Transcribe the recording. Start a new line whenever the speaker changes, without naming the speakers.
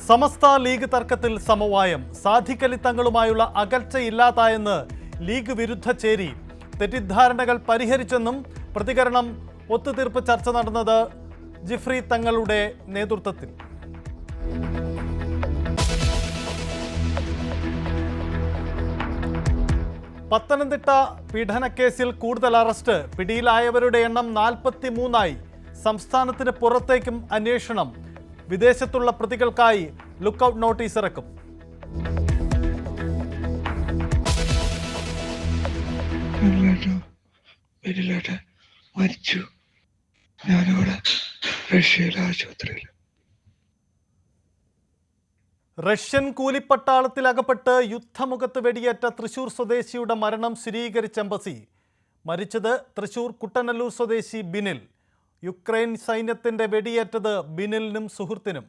സമസ്ത league തർക്കത്തിൽ സമവായം. സാധിക്കലി തങ്ങളുമായുള്ള അകൽച്ചയില്ലാതായെന്ന് league വിരുദ്ധ ചേരി. തെറ്റിദ്ധാരണകൾ പരിഹരിച്ചെന്നും പ്രതികരണം. ഒത്തുതീർപ്പ് ചർച്ച നടന്നത് ജിഫ്രി തങ്ങളുടെ നേതൃത്വത്തിൽ. പത്തനംതിട്ട പീഡനക്കേസിൽ കൂടുതൽ അറസ്റ്റ്. പിടിയിലായവരുടെ എണ്ണം 43ആയി. സംസ്ഥാനത്തിന് പുറത്തേക്കും അന്വേഷണം. വിദേശത്തുള്ള പ്രതികൾക്കായി ലുക്കൌട്ട് നോട്ടീസ് ഇറക്കും.
മരിച്ചു. ഞാനിവിടെ റഷ്യയിലെ ആശുപത്രിയിൽ.
റഷ്യൻ കൂലിപ്പട്ടാളത്തിൽ അകപ്പെട്ട് യുദ്ധമുഖത്ത് വെടിയേറ്റ തൃശൂർ സ്വദേശിയുടെ മരണം സ്ഥിരീകരിച്ച എംബസി. മരിച്ചത് തൃശൂർ കുട്ടനല്ലൂർ സ്വദേശി ബിനിൽ. യുക്രൈൻ സൈന്യത്തിൻ്റെ വെടിയേറ്റത് ബിനിലിനും സുഹൃത്തിനും.